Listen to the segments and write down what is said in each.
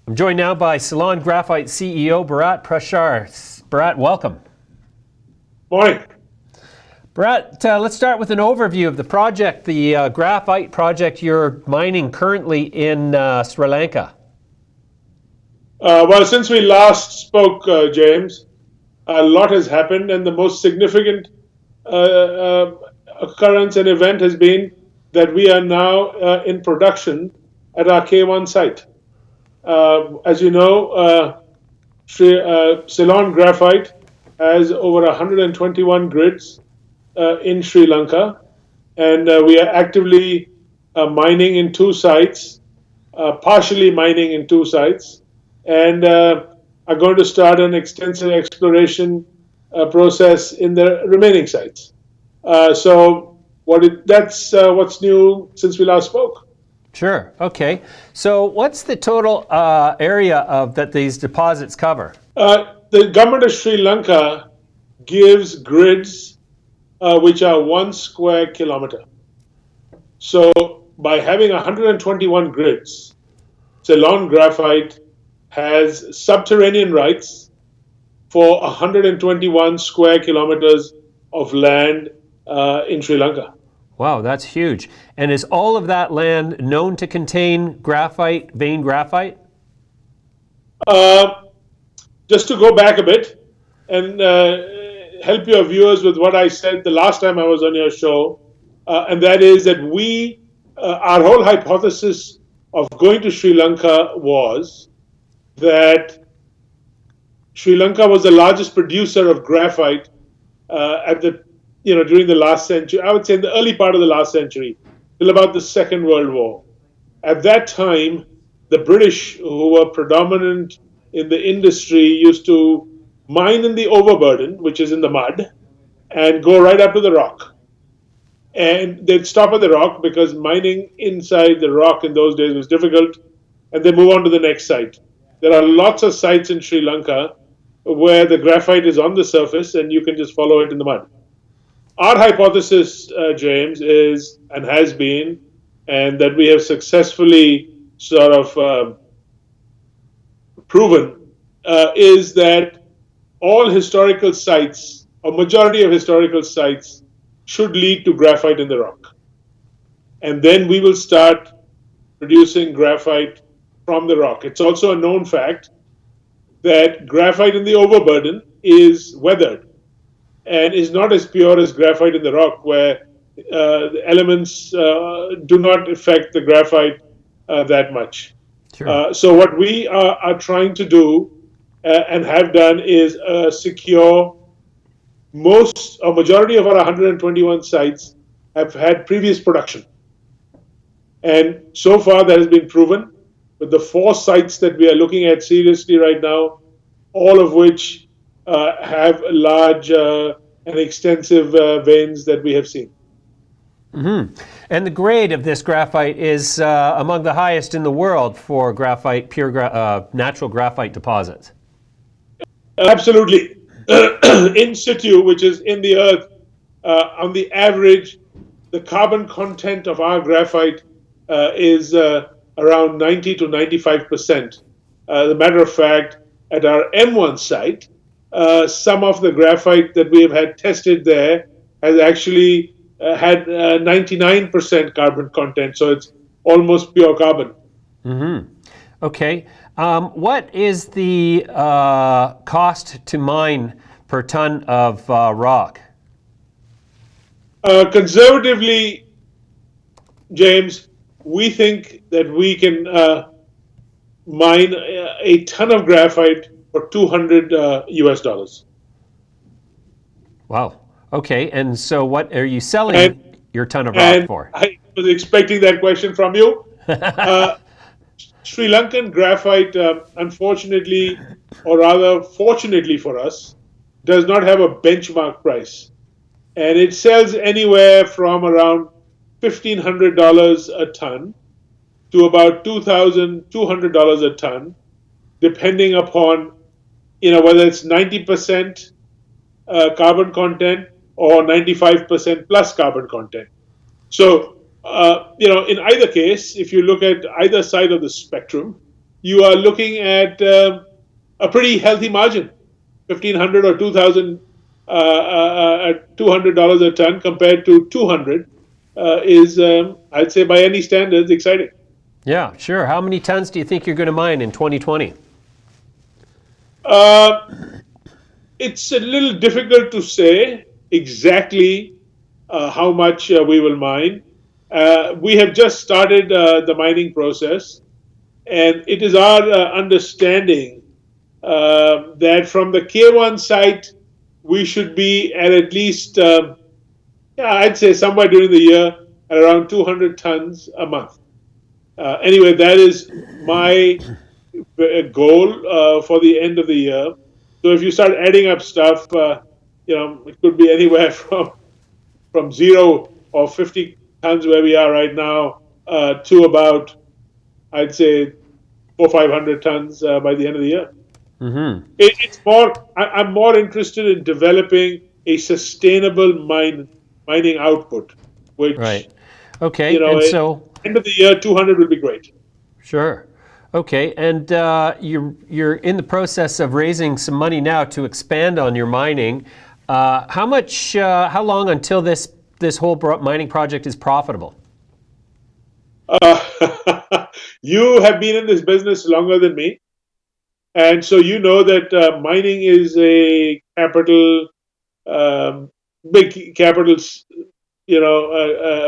I'm joined now by Ceylon Graphite CEO Bharat Parashar. Bharat, welcome. Morning. Bharat, let's start with an overview of the project, the graphite project you're mining currently in Sri Lanka. Well, since we last spoke, James, a lot has happened, and the most significant occurrence and event has been that we are now in production at our K1 site. As you know, Ceylon Graphite has over 121 grids in Sri Lanka, and we are actively mining in two sites, partially mining in two sites, and are going to start an extensive exploration process in the remaining sites. That's what's new since we last spoke. Sure. Okay. So, what's the total area that these deposits cover? The government of Sri Lanka gives grids which are 1 square kilometer. So, by having 121 grids, Ceylon Graphite has subterranean rights for 121 square kilometers of land in Sri Lanka. Wow, that's huge. And is all of that land known to contain graphite, vein graphite? Just to go back a bit and help your viewers with what I said the last time I was on your show, and that is that our whole hypothesis of going to Sri Lanka was that Sri Lanka was the largest producer of graphite during the last century. I would say in the early part of the last century, till about the Second World War. At that time, the British, who were predominant in the industry, used to mine in the overburden, which is in the mud, and go right up to the rock. And they'd stop at the rock because mining inside the rock in those days was difficult, and they move on to the next site. There are lots of sites in Sri Lanka where the graphite is on the surface and you can just follow it in the mud. Our hypothesis, James, is and has been, and that we have successfully sort of proven, is that all historical sites, or majority of historical sites, should lead to graphite in the rock. And then we will start producing graphite from the rock. It's also a known fact that graphite in the overburden is weathered and is not as pure as graphite in the rock, where the elements do not affect the graphite that much. Sure. So what we are trying to do and have done is secure majority of our 121 sites have had previous production. And so far that has been proven with the 4 sites that we are looking at seriously right now, all of which have large and extensive veins that we have seen. Mm-hmm. And the grade of this graphite is among the highest in the world for graphite, natural graphite deposits. Absolutely. In situ, which is in the earth, on the average, the carbon content of our graphite is around 90 to 95%. As a matter of fact, at our M1 site, some of the graphite that we have had tested there has actually had 99% carbon content, so it's almost pure carbon. Mm-hmm. Okay. What is the cost to mine per ton of rock? Conservatively, James, we think that we can mine a ton of graphite for $200 US. Wow. Okay. And so what are you selling your ton of rock for? I was expecting that question from you. Sri Lankan graphite, unfortunately, or rather fortunately for us, does not have a benchmark price. And it sells anywhere from around $1,500 a ton to about $2,200 a ton, depending upon whether it's 90% carbon content or 95% plus carbon content. So, in either case, if you look at either side of the spectrum, you are looking at a pretty healthy margin, 1,500 or 2,000, $200 a ton compared to 200 is, I'd say, by any standards, exciting. Yeah, sure. How many tons do you think you're going to mine in 2020? It's a little difficult to say exactly how much we will mine. We have just started the mining process, and it is our understanding that from the K1 site, we should be at least, I'd say somewhere during the year, at around 200 tons a month. Anyway, that is my goal for the end of the year. So if you start adding up stuff, it could be anywhere from 0 or 50 tons where we are right now to about, I'd say, 400-500 tons by the end of the year. Mm-hmm. It's more. I'm more interested in developing a sustainable mining output, which Right. Okay. And so, end of the year, 200 will be great. sure. Okay. And you're in the process of raising some money now to expand on your mining. How long until this whole mining project is profitable? You have been in this business longer than me, and so you know that mining is a big capital,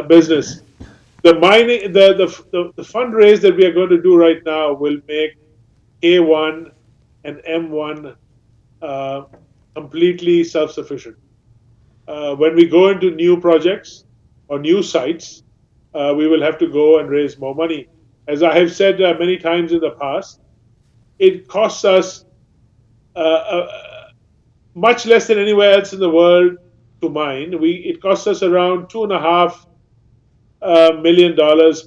business. The mining, the fundraise that we are going to do right now will make A1 and M1 completely self-sufficient. When we go into new projects or new sites, we will have to go and raise more money. As I have said many times in the past, it costs us much less than anywhere else in the world to mine. It costs us around $2.5 million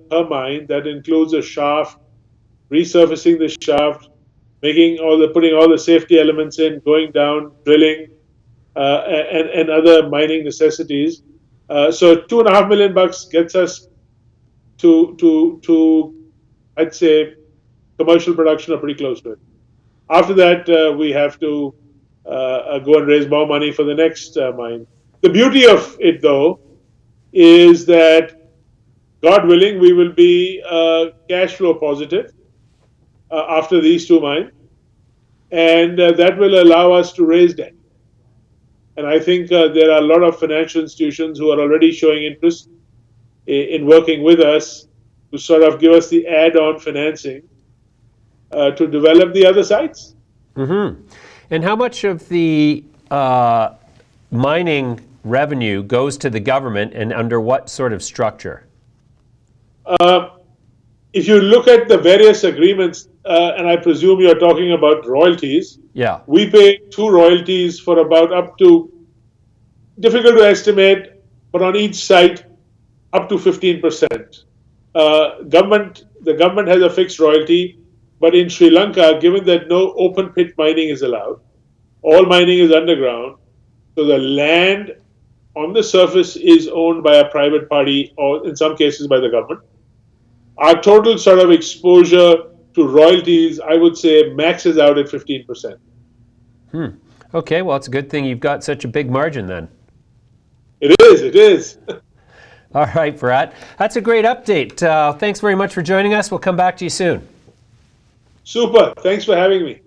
per mine. That includes a shaft, resurfacing the shaft, putting all the safety elements in, going down, drilling, and other mining necessities. So $2.5 million gets us to I'd say commercial production or pretty close to it. After that, we have to go and raise more money for the next mine. The beauty of it, though, is that God willing, we will be cash flow positive after these two mines, and that will allow us to raise debt. And I think there are a lot of financial institutions who are already showing interest in working with us to sort of give us the add-on financing to develop the other sites. Mm-hmm. And how much of the mining revenue goes to the government, and under what sort of structure? If you look at the various agreements, and I presume you're talking about royalties, Yeah. we pay 2 royalties for about up to, difficult to estimate, but on each site, up to 15%. The government has a fixed royalty, but in Sri Lanka, given that no open pit mining is allowed, all mining is underground, so the land on the surface is owned by a private party, or in some cases by the government. Our total sort of exposure to royalties, I would say, maxes out at 15%. Okay, well, it's a good thing you've got such a big margin then. It is. All right, Bharat. That's a great update. Thanks very much for joining us. We'll come back to you soon. Super. Thanks for having me.